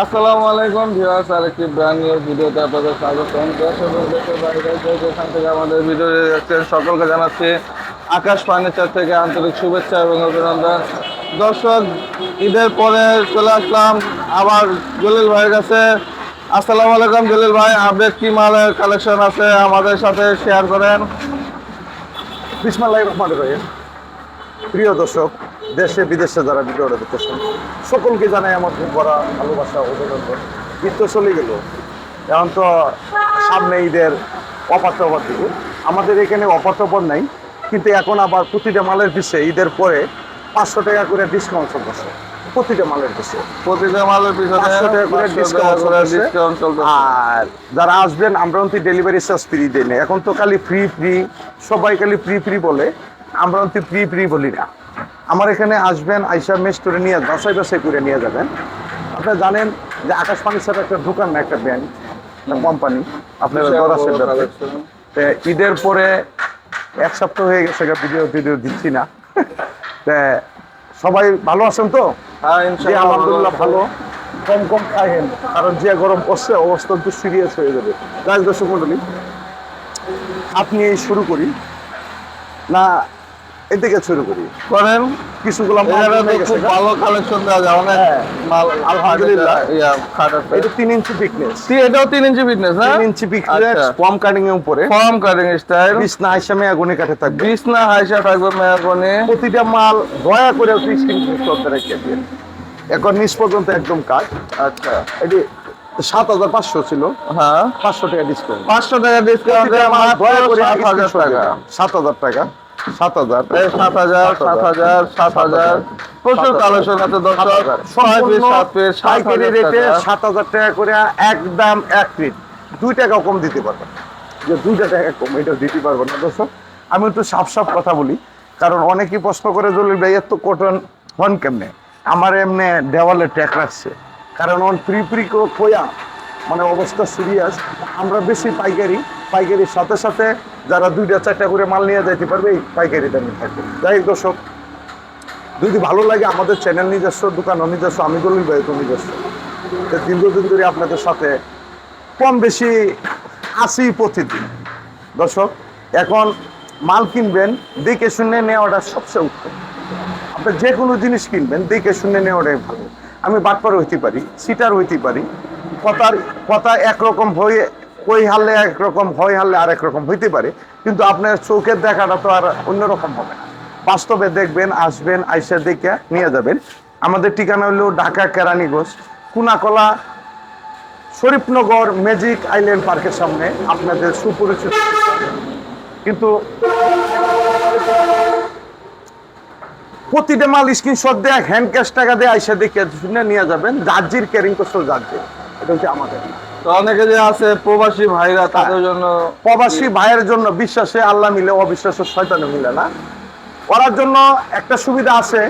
আসসালামু আলাইকুম ভিউয়ার্স, আরেকটি ব্র্যান্ড নিউ ভিডিওতে আপনাদের স্বাগতম। দেশ এবং দেশের বাইরে যেখান থেকে আমাদের ভিডিও দেখছেন সকলকে জানাচ্ছি আকাশ ফার্নিচার থেকে আন্তরিক শুভেচ্ছা এবং অভিনন্দন। দর্শক, ঈদের পরে চলে আসলাম আবার জলিল ভাইয়ের কাছে। আসসালামু আলাইকুম জলিল ভাই, আপডেট কি মালের কালেকশন আছে আমাদের সাথে শেয়ার করেন। বিসমিল্লাহির রহমানির রহিম। প্রিয় দর্শক, দেশে বিদেশে যারা ভিডিওটা দেখতেছেন সকলকে জানাই আমার খুব বড় ভালোবাসা অভিনন্দন। ঈদ তো চলে গেল, এখন তো সামনে ঈদের অফার টফার দিব। আমাদের এখানে অফার টফার নাই, কিন্তু এখন আবার প্রতিটা মালের পিছে ঈদের পরে 500 টাকা করে ডিসকাউন্ট চলতেছে। প্রতিটা মালের পিছে প্রতিটা মালের পিছনে 500 টাকা করে ডিসকাউন্ট চলতেছে। আর যারা আসবেন আমরা অন্তি ডেলিভারি চার্জ ফ্রি দেই না। এখন তো খালি ফ্রি ফ্রি, সবাই খালি ফ্রি ফ্রি বলে, আমরা অন্তি ফ্রি ফ্রি বলি না। আমার এখানে আসবেন, আইসা মেস করে নিয়ে বাছাই বাছাই করে নিয়ে যাবেন। আপনারা জানেন যে আকাশ ফার্নিচার একটা দোকান না, একটা ব্র্যান্ড, একটা কোম্পানি। আপনারা দরাসের ব্যাপারে ঈদের পরে 1 সপ্তাহ হয়ে গেছে ভিডিও ভিডিও দিচ্ছি না। সবাই ভালো আছেন তো? হ্যাঁ, জি, ইনশাআল্লাহ আলহামদুলিল্লাহ ভালো। কম কম খাইেন, কারণ যে গরম পড়ছে অবস্থা একটু সিরিয়াস হয়ে যাবে। দর্শক মন্ডলী, আপনি এই শুরু করি না এ থেকে শুরু করি করেন। কিছুগুলো খুব ভালো কালেকশন দেওয়া যায়, অনেক মাল আলহামদুলিল্লাহ। খাট আছে। এটা 3 ইঞ্চি thickness, এটাও 3 ইঞ্চি ফিটনেস, হ্যাঁ 3 ইঞ্চি thickness, ফর্ম কাটিং এর উপরে ফর্ম কাটিং স্টাইল, বিছনা আইসামে আগুনে কাটে থাকবে। বিছনা হাইসা থাকবে মেয়ারকনি। প্রতিটা মাল দয়া করে স্ক্রিনশট করতে রেখে দিন। এখন নিচ পর্যন্ত একদম কাট। আচ্ছা, এটি 7500 ছিল, হ্যাঁ 500 টাকা ডিসকাউন্ট। 500 টাকা ডিসকাউন্ট প্রতিটা মাল দয়া করে 7000 টাকা। 7000 টাকা, 7000 এই 7000 প্রচুর কালেকশন আছে দর্শক। 6 পিস 7 পিস পাইকারি 7000 রেটে টাকা। 7000 টাকা করে, একদম এক রেট। 2 টাকা কম দিতে পারবেন, যে 2 টাকা কম এটা দিতে পারবেন না দর্শক। আমি একটু সাফ সাফ কথা বলি, কারণ অনেকেই প্রশ্ন করে জলিল ভাই এত কটন হন কেমনে। আমার এমনি দেওয়ালে ট্যাগ রাখছে, কারণ অন ফ্রি ফ্রি কোয়া মানে অবস্থা সিরিয়াস। আমরা বেশি পাইকারির সাথে সাথে যারা 2টা 4টা করে মাল নিয়ে যাইতে পারবে এই পাইকারি দামে থাকবে। যাই হোক দর্শক, যদি ভালো লাগে আমাদের চ্যানেল নিজস্ব, দোকান নিজস্ব, আমি জলিল ভাই তো নিজস্ব। দীর্ঘদিন ধরে আপনাদের সাথে কম বেশি আসি প্রতিদিন। দর্শক, এখন মাল কিনবেন দেখে শুনে নেওয়াটা সবচেয়ে উত্তম। আপনি যে কোনো জিনিস কিনবেন দেখে শুনে নেওয়াটাই ভালো। আমি বাটপার হইতে পারি, সিটার হইতে পারি, কথা একরকম হয়ে কই হারলে একরকম, হয় হারলে আরেক রকম হইতে পারে, কিন্তু আপনার চোখের দেখাটা তো আর অন্যরকম হবে না। বাস্তবে দেখবেন, আসবেন, আইসা দেখে নিয়ে যাবেন। আমাদের ঠিকানা হলো ঢাকা কেরানীগঞ্জ, কুনাকলা, শরীফনগর ম্যাজিক আইল্যান্ড পার্কের সামনে। আপনাদের সুপরিচিত, কিন্তু প্রতিটা মাল স্ক্রিনশট দেয়া, হ্যান্ড ক্যাশ টাকা দিয়ে আইসা দেখে শুনে নিয়ে যাবেন। জার্জির ক্যারিং করতে জার্জির, এটা হচ্ছে আমাদের। তো অনেকে যে আছে প্রবাসী ভাইরা, তাদের জন্য, প্রবাসী ভাইয়ের জন্য বিশ্বাসে আল্লাহ মিলে, অবিশ্বাসে শয়তানে মিলে না। করার জন্য একটা সুবিধা আছে,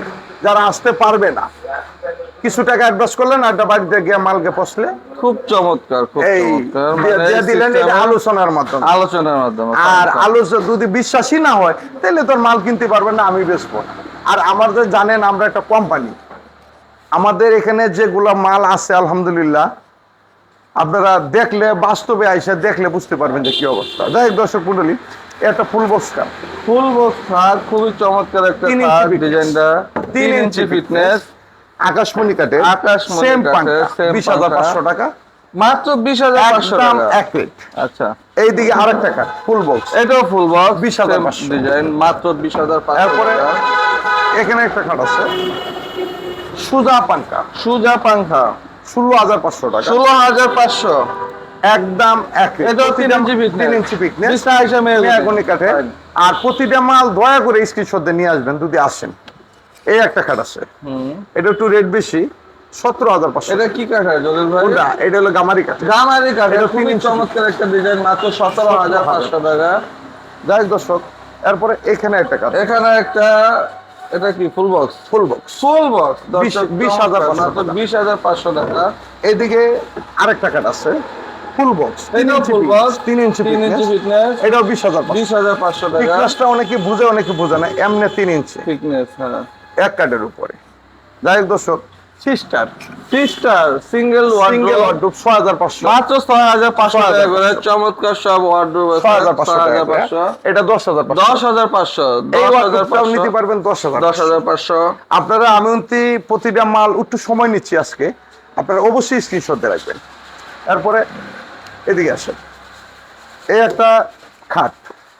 যারা আসতে পারবে না কিছু টাকা অ্যাডভান্স করলেন, একটা বাড়িতে গিয়ে মালকে পৌঁছলে খুব চমৎকার, খুব এই চমৎকার দিয়ে দিলেন এটা আলোচনার মাধ্যমে। আলোচনার মাধ্যমে। আর আলোচনা যদি বিশ্বাসী না হয় তাহলে তোর মাল কিনতে পারবেন না, আমি বেচবো না। আর আমাদের জানেন আমরা একটা কোম্পানি, আমাদের এখানে যেগুলো মাল আছে আলহামদুলিল্লাহ, আপনারা দেখলে, বাস্তবে আইসা দেখলে বুঝতে পারবেন যে কি অবস্থা। যাই হোক দর্শক মন্ডলী, এটা full box cup, full box খাট, খুবই চমৎকার একটা 3 ইঞ্চি খাট। fitness। ডিজাইনটা 3 3 ইঞ্চি ইঞ্চি ফিটনেস, আকাশমণি কাটে, আকাশমণি সেম কাঠের, পাঙ্কা, same 20500 টাকা, মাত্র 20500 একদম টাকা। এক রেট। আচ্ছা, এইদিকে আরেকটা কাট ফুল বক্স, এটাও ফুল বক্স, 20,500 ডিজাইন, মাত্র 20500 এরপরে টাকা। এখানে একটা কাট আছে সুজা পাঙ্কা, সুজা পাংখা 16500 টাকা, 16500। একদম এক রেট। এটাও 3 ইঞ্চি ফিটনেস, 3 ইঞ্চি ফিটনেস, বিছনা আইসা মেয়াগুনি কাঠে। আর প্রতিটা মাল দয়া করে স্ক্রিনশট দিয়ে নিয়ে আসবেন যদি আসেন। এই একটা কাঠ আছে, এটা একটু রেট বেশি, 17500। এটা কি কাঠ হয় জলিল ভাই? এটা হলো গামারি কাঠ, গামারি কাঠ। এটা এটা 3 খুবই ইঞ্চি চমৎকার একটা ডিজাইন, মাত্র 17500 টাকা। যাই হোক দর্শক, এরপরে এখানে একটা কাঠ, এখানে একটা, এটা কি full box? Full box, full box 20,500 মাত্র 20500 টাকা। এইদিকে আরেকটা কাঠ আছে ফুল বক্স, এটাও ফুল বক্স, 3 ইঞ্চি 3 ইঞ্চি ফিটনেস, এটাও 20500। 20500 টাকা। ফিটনেসটা অনেকে বুঝে অনেকে বোঝে না, এমনি 3 ইঞ্চি ফিটনেস, হ্যাঁ। এক কাঠের উপরে। যাই হোক দর্শক, sister sister single single wardrobe 6500 মাত্র 6500 টাকা করে চমৎকার সব ওয়ার্ডরোব আছে 6500 টাকা করে। 6500 এটা 10500 10500 এই ওয়ার্ডরোবটাও নিতে 10500 পারবেন 10500 10500 আপনারা আমি প্রতিটা মাল একটু সময় নিচ্ছি আজকে, আপনারা অবশ্যই স্ক্রিনশট দিয়ে রাখবেন। তারপরে এদিকে আসেন, এই একটা খাট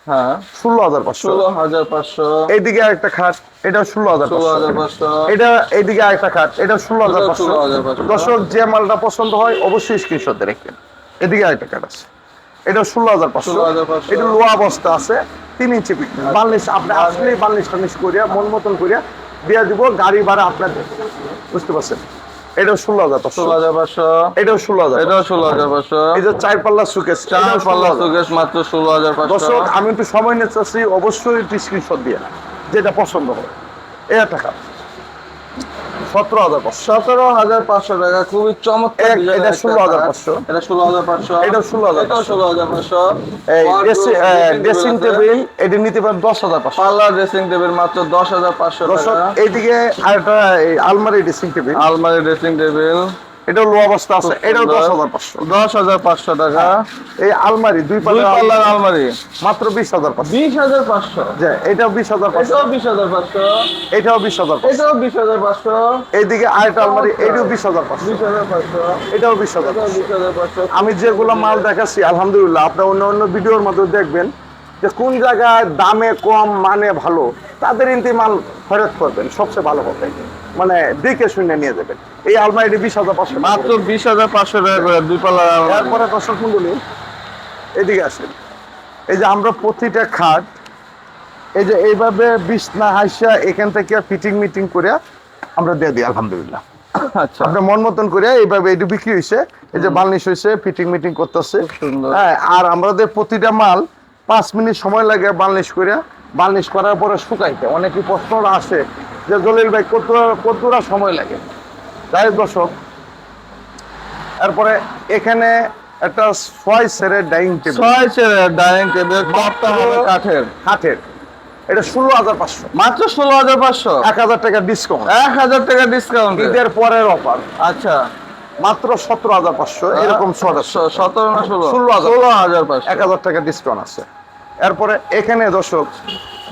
হ্যাঁ 16500, 16500 এইদিকে আরেকটা খাট, এটা 16500, 16500 এটা এইদিকে আরেকটা খাট, এটা 16500। 16500 দর্শক যে মালটা পছন্দ হয় অবশ্যই স্ক্রিনশট দিয়ে রাখবেন। এদিকে আরেকটা খাট আছে, এটা 16500, 16500 এটা লো অবস্থা আছে, 3 ইঞ্চি পিক বার্নিশ। আপনি আসলেই বার্নিশ টার্নিশ করিয়া মন মতন করিয়া দিয়ে দিব, গাড়ি ভাড়া আপনাদের, বুঝতে পারছেন। এটাও 16500, 16500 এটাও 16500, এটাও 16500 এই যে 4 পাল্লা সুকেস, চার পাল্লা সুকেশ মাত্র 16500 দর্শক আমি একটু সময় নিতে চাচ্ছি, অবশ্যই একটু স্ক্রিনশট দিয়ে যেটা পছন্দ হয়। এই একটা খাট 17500, 17500 টাকা, খুবই চমৎকার এটা ডিজাইনের একটা 16500, খাট। এটা 16500 এটাও 16500, এটাও 16500 এই ড্রেসিং টেবিল এটা নিতে পারেন 10500। পাল্লা ড্রেসিং টেবিল মাত্র 10500 দর্শক টাকা। এইদিকে আরেকটা আলমারি ড্রেসিং টেবিল, আলমারি ড্রেসিং টেবিল এটাও লো অবস্থা আছে, এটাও 10500। 10500 টাকা। এই আলমারি দুই দুই পাল্লা পাল্লার আলমারি মাত্র 20500। 20500 যে এটাও 20500, এটাও 20500 এটাও 20500। এটাও 20500 এইদিকে আরেকটা আলমারি, এটাও 20500, 20500 এটাও 20500। 20500 আমি যেগুলো মাল দেখাচ্ছি আলহামদুলিল্লাহ, আপনার অন্য অন্য ভিডিওর মধ্যে দেখবেন যে কোন জায়গায় দামে কম মানে ভালো, তাদের ইন্তি মাল ফেরত করবেন, সবচেয়ে ভালো হবে, মানে দেখে শুনে নিয়ে যাবেন। এই আলমারিটি 20500 মাত্র 20500 টাকা করে দুই পাল্লার আলমারি। এরপরে দর্শক মন্ডলী এদিকে আসেন, এই যে আমরা প্রতিটা খাট এই যে এইভাবে বিছনা হাইসা এখান থেকে ফিটিং মিটিং করে আমরা দিয়ে দিই আলহামদুলিল্লাহ। আচ্ছা আপনার মন মতন করে এইভাবে এটু বিক্রি হয়েছে, এই যে বার্নিশ হয়েছে, ফিটিং মিটিং করতেছে। খুব সুন্দর। হ্যাঁ, আর আমাদের প্রতিটা মাল 5 মিনিট সময় লাগে বার্নিশ করে, বার্নিশ করার পরে শুকাইতে। অনেকে প্রশ্নটা আসে যে জলিল ভাই কতটা সময় লাগে। তাই দর্শক, এরপরে এখানে একটা 6 সেরের ডাইনিং টেবিল, 6 চেয়ারের ডাইনিং টেবিল, টপটা হবে কাঠের। কাঠের, এটা 16500, মাত্র 16500 1000 টাকা ডিসকাউন্ট, 1000 টাকা ডিসকাউন্ট। ঈদের পরের অফার, আচ্ছা মাত্র 17500। এরকম শর্ট আছে, 17 না 16 16,000 16500 1000 টাকা ডিসকাউন্ট আছে। এরপরে এখানে দর্শক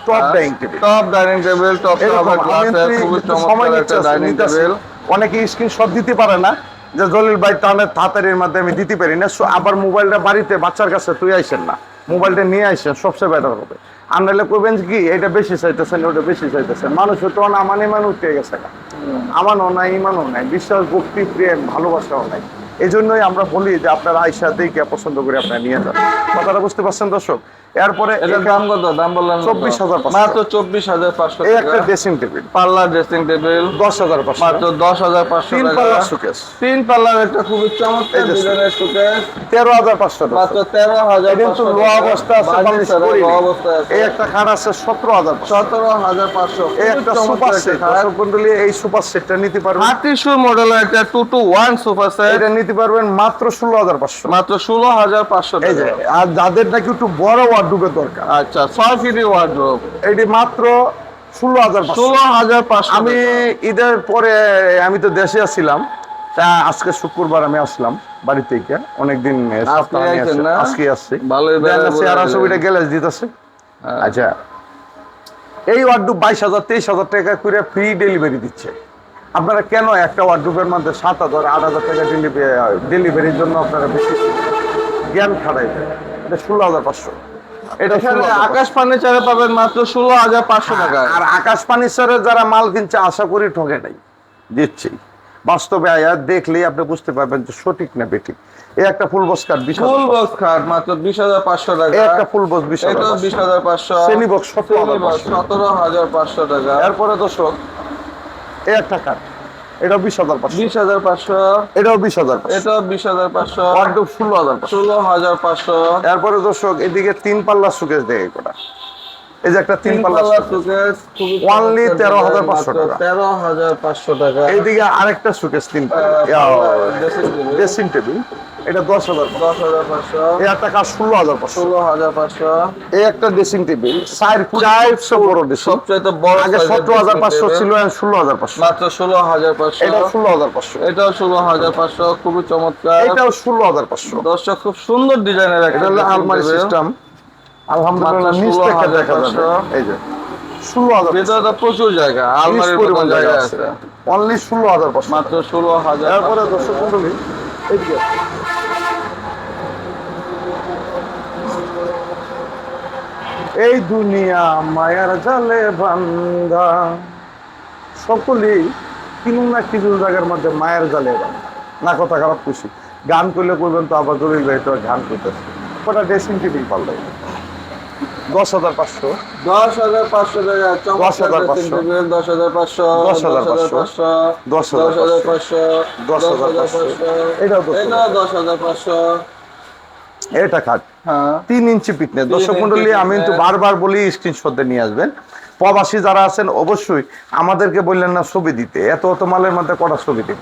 top dining table, top dining table, top হবে গ্লাসের, খুবই চমৎকার একটা ডাইনিং টেবিল। অনেকে স্ক্রিনশট দিতে পারে না যে জলিল ভাই তাহলে তাড়াতাড়ির মাধ্যমে দিতে পারি না, আবার মোবাইলটা বাড়িতে বাচ্চার কাছে তুই আইসেন না, মোবাইলটা নিয়ে আইসেন, সবচেয়ে বেটার হবে। আনলে করবেন কি এটা বেশি চাইতেছেন, ওটা বেশি চাইতেছেন, মানুষ তো আমানে মানুষ উঠে গেছে না, আমানও নাই, ইমানও নাই, বিশ্বাস, ভক্তি, প্রেম, ভালোবাসাও নাই। এই জন্যই আমরা বলি যে আপনারা আইসা দেখে পছন্দ করে আপনারা নিয়ে যান। কথাটা বুঝতে পারছেন দর্শক? এরপরে এটার দাম কত? দাম বললেন 24,500 মাত্র 24500 এই টাকা। একটা ড্রেসিং টেবিল পাল্লা ড্রেসিং টেবিল 10,500, মাত্র 10500 তিন টাকা। পাল্লা সুকেস তিন পাল্লার একটা খুবই চমৎকার এই যে ডিজাইনের সুকেস 13,500 মাত্র টাকা। 13500 কিন্তু লো অবস্থা আছে, বালিশ করিনি। অবস্থায় আছে। এই একটা খাট আছে 17,500, 17500 এই একটা সুপার সেট, দর্শক মণ্ডলী, এই সুপার সেটটা নিতে পারবেন, 3800 মডেলের একটা 2-to-1 সোফা সেট এটা নিতে পারবেন মাত্র 16,500। মাত্র 16500 এই যে, টাকা। আর যাদের নাকি একটু বড় ওয়ার্ডরোবের দরকার, আচ্ছা 6 ফিটের ওয়ার্ডরোব এটি মাত্র 16,500। 16500 আমি ঈদের পরে আমি তো দেশে আসছিলাম, তা আজকে শুক্রবার আমি আসলাম বাড়ি থেকে, অনেকদিন সপ্তাহে আমি আইছেন আসছি, না? আজকে আসছি। ভালোই বেলা বলে আর দিলেন। ছবিটা গ্যালাস দিতেছে। আচ্ছা, এই ওয়ার্ডরোব 22,000 23,000 টাকা করে ফ্রি ডেলিভারি দিচ্ছে। আপনারা কেন একটা ওয়ার্ডরোবের মধ্যে 7,000 8,000 টাকা ডেলিভারির জন্য আপনারা বেশি জ্ঞান খাটাইবেন? এটা 16,500। এটা এখানে 16,500। আকাশ ফার্নিচারে পাবেন মাত্র 16500 টাকা। আর আকাশ ফার্নিচারে যারা মাল কিনছে আশা করি ঠকে নাই, দিচ্ছি। বাস্তবে আয়া দেখলেই আপনি বুঝতে পারবেন যে সঠিক না বেঠিক। এই একটা full box card full box খাট মাত্র 20500 টাকা। এই একটা ফুল বক্স এটা 20500। শ্রেণী বক্স 17,500। 17500 টাকা। এরপরে দর্শক এই একটা কার্ড, এটাও 20,500, 20500। এটাও 20,500, এটা 20500। ওয়ার্ডরোব 16,500। 16500। এরপরে দর্শক এদিকে 3 পাল্লা সুকেস দেখে কোটা, এই যে একটা 3 পাল্লা সুকেস খুবই Only চমৎকার 13,500 ডিজাইন, টাকা। 13,500 টাকা। এইদিকে আরেকটা সুকেস 3 পাল্লা ড্রেসিং টেবিল, এটা 10,000, 10,500, এই একটা কাজ 16,500, 16,500, এই একটা ড্রেসিং টেবিল 4 ফুট বড় ড্রেসিং, সবচেয়ে বড় আগে size এর 17,500 dressing ছিল, table, এখন 16,500, মাত্র 16,500, এটা 16,500, এটাও 16,500, খুবই চমৎকার। এটাও 16,500। দর্শক খুব সুন্দর ডিজাইনের একটা এটা হলো dressing আলমারি table। সিস্টেম, আলহামদুলিল্লাহ মাত্র নিচ থেকে দেখা যাবে, 16,500, এই যে 16,000, ভিতরে তো প্রচুর জায়গা, আলমারির পরিমাণ মতো জায়গা জায়গা আছে, আছে। অনলি 16,500। মাত্র 16,000। এরপরে দর্শক মণ্ডলী, এইদিকে এই দুনিয়া মায়ার জালে বান্ধা, সকলেই কিছু না কিছু জায়গার মধ্যে মায়ের জালে বান্ধা। না কথা খারাপ খুশি, গান করলে করবেন তো আবার জলিল ভাই তো গান করতেছে। কটা ড্রেসিং টেবিল পাল্লাই 10,500, 10,500 টাকা, চমৎকার 10,500, dressing table, 10,500, 10,500, 10,500, 10,500, 10,500, এটাও 10,500, এটাও 10,500। এটা খাট হ্যাঁ, 3 ইঞ্চি পিকনেস। 3 দর্শক ইঞ্চি মন্ডলী, আমি কিন্তু thickness। বারবার বলি স্ক্রিনশট দিয়ে নিয়ে আসবেন। প্রবাসী যারা আছেন অবশ্যই আমাদেরকে বললেন না ছবি দিতে, এত অত মালের মধ্যে কটা ছবি দিব,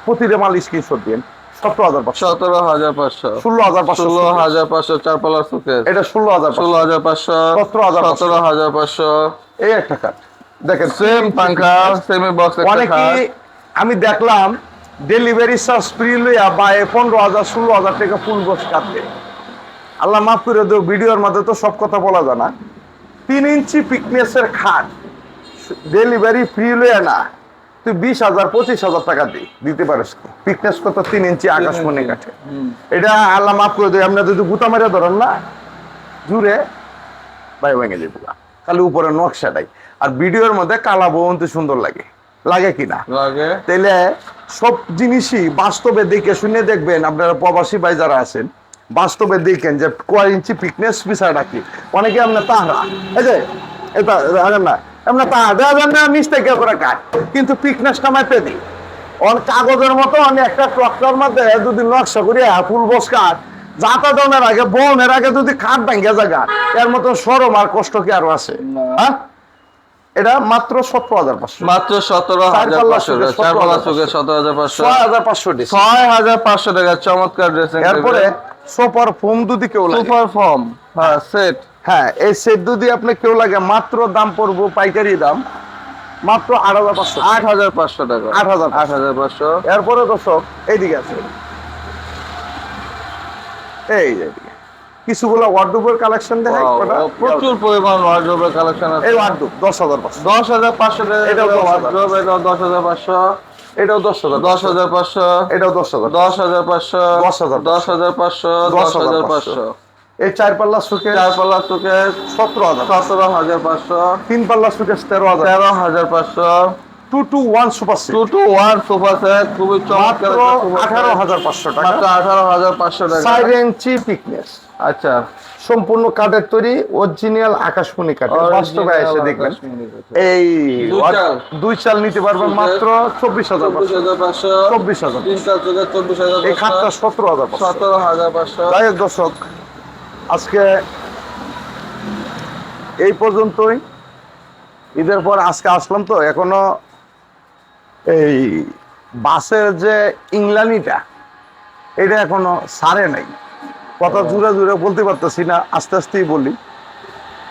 প্রতিটা মাল স্ক্রিনশট দিন। 17,500, 17,500, 16,500, 16,500, চার পাল্লার সুকেস, এটা 16,500, 16,500, 17,500, 17,500। এই একটা খাট দেখেন, সেম পাঙ্খা, সেমি বক্স একটা অনেকে খাট। আমি দেখলাম ডেলিভারি চার্জ ফ্রি লইয়া বা 15,000 16,000 টাকা ফুল বক্স কাটবে। আল্লাহ মাফ করে দেও, ভিডিওর মধ্যে তো সব কথা বলা যায় না। 3 ইঞ্চি পিকনেসের খাট ডেলিভারি ফ্রি লইয়া না, তুই 20,000 25,000 টাকা দিতে পারিস। পিকনেস কত? 3 ইঞ্চি আকাশমণি কাঠে। এটা আল্লাহ মাফ করে দেয়, আপনার যদি গুতা মারিয়া ধরেন না জুড়ে ভাই ভেঙে যাবে, খালি উপরে নকশাটাই। আর ভিডিওর মধ্যে কালা বহন্তি সুন্দর লাগে, লাগে কিনা? লাগে। তাইলে সব জিনিসই বাস্তবে দেখে শুনে দেখবেন। আপনারা প্রবাসী ভাই যারা আছেন বাস্তবে দেখেন যে কয় ইঞ্চি পিকনেস বিষয়টা কি। অনেকে আপনার তাহারা এই যে এটা জানেন না, আপনার তাহারা দেওয়া যান না মিস্টেক করে কাট, কিন্তু পিকনেসটা মাপে দিই অন কাগজের মতো। আমি একটা ট্রাক্টর মধ্যে যদি নকশা করি ফুল বস কাঠ যাতা দনের আগে বনের আগে যদি খাট ভাঙ্গে জায়গা, এর মতো সরম আর কষ্ট কি আরো আছে? হ্যাঁ, এটা মাত্র 17,500, মাত্র 17,500, চার পাল্লার সুকেস 17,500, 6,500, 6,500 টাকা, চমৎকার ড্রেসিং এরপরে সোফার ফোম যদি কেউ লাগে, সুপার ফর্ম, হ্যাঁ সেট, হ্যাঁ এই সেট যদি আপনি কেউ লাগে, মাত্র দাম পড়বো পাইকারি দাম মাত্র 8,500, 8,500 টাকা, 8,000, 8,500। এরপরে দর্শক এইদিকে আছে, এই যে এইদিকে কিছুগুলো ওয়ার্ডরোবের কালেকশন দেখাই। Wow, কটা? প্রচুর পরিমাণ ওয়ার্ডরোবের কালেকশন আছে। এই ওয়ার্ডরোব 10,500, 10,500 টাকা, এটাও 10,000, ওয়ার্ডরোব, এটাও 10,500, এটাও 10,000, 10,500, এটাও 10,000, 10,500, 10,000, 10,500, 10,500। এই 4 পাল্লা সুকেস চার পাল্লার সুকেস 17,000, 17,500, 3 পাল্লা সুকেস 13,000, 13,500, 2-to-1 super set 2-to-1 sofa set, খুবই চমৎকার মাত্র একটা সোফা সেট। 18,500 টাকা, মাত্র 18,500 টাকা। 4 ইঞ্চি পিকনেস, আচ্ছা, সম্পূর্ণ কাঠের তৈরি, অরিজিনাল আকাশমণি কাঠের। বাস্তবে এসে দেখবেন এই দুই চাল। 2 চাল নিতে পারবেন মাত্র 24,000, 24,500, 24,000, তিনটা চোখে 24,500, এই খাটটা 17,500। 17,500। যাই হোক দর্শক, আজকে এই পর্যন্তই। ঈদের পর আজকে আসলাম তো, এখনো এই বাসের যে ইংলানিটা এটা এখনো সারে নাই। কথা জুড়ে জুড়ে বলতে পারতেছি না, আস্তে আস্তেই বলি।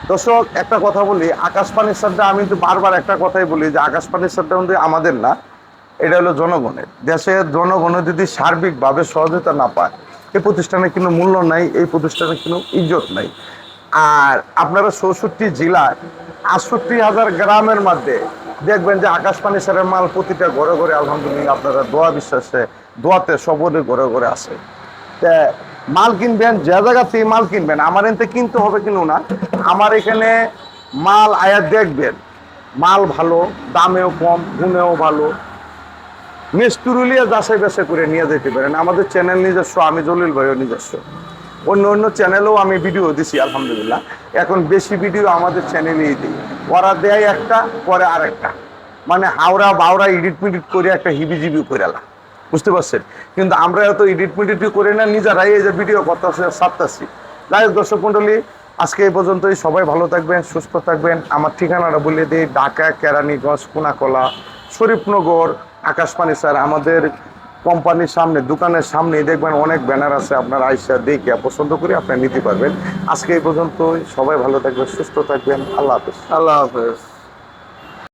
দর্শক একটা কথা বলি, আকাশ ফার্নিচারটা আমি তো বারবার একটা কথাই বলি যে আকাশ ফার্নিচারটা কিন্তু আমাদের না, এটা হলো জনগণের। দেশের জনগণের যদি সার্বিকভাবে সহযোগিতা না পায়, এই প্রতিষ্ঠানে কোনো মূল্য নাই, এই প্রতিষ্ঠানে কোনো ইজ্জত নাই। আর আপনারা 64 জেলার 68,000 গ্রামের মধ্যে দেখবেন যে আকাশ ফার্নিচারের মাল প্রতিটা ঘরে ঘরে আলহামদুলিল্লাহ আপনারা দোয়া বিশ্বাসে দোয়াতে সবরে ঘরে ঘরে আছে। তা মাল কিনবেন, যে জায়গা থেকে মাল কিনবেন, আমার এতে কিনতে হবে কিনো না, আমার এখানে মাল আয়াত দেখবেন, মাল ভালো, দামেও কম, গুণেও ভালো, মিস্তুরুলিয়া যাচাই বাছাই করে নিয়ে যেতে পারেন। আমাদের চ্যানেল নিজস্ব, আমি জলিল ভাইও নিজস্ব, অন্য অন্য চ্যানেলেও আমি ভিডিও দিছি আলহামদুলিল্লাহ। এখন বেশি ভিডিও আমাদের চ্যানেলেই দিই, ওরা দেয় একটা পরে আরেকটা, মানে হাওড়া বাওড়া এডিট মিডিট করে একটা হিবিজিবি করে এলাম, বুঝতে পারছেন? কিন্তু আমরা এত এডিট মিডিট করে না, নিজেরাই এই যে ভিডিও করতেছি ছাড়তেছি। যাই হোক দর্শক মন্ডলী, আজকে এই পর্যন্তই। সবাই ভালো থাকবেন, সুস্থ থাকবেন। আমার ঠিকানাটা বলে দিই, ঢাকা, কেরানীগঞ্জ, কোনাকলা, শরীফনগর, আকাশ ফার্নিচার। আমাদের কোম্পানির সামনে, দোকানের সামনেই দেখবেন অনেক ব্যানার আছে, আপনার আইসা দেখে পছন্দ করে আপনি নিতে পারবেন। আজকে এই পর্যন্ত, সবাই ভালো থাকবেন, সুস্থ থাকবেন, আল্লাহ হাফেজ। আল্লাহ হাফেজ।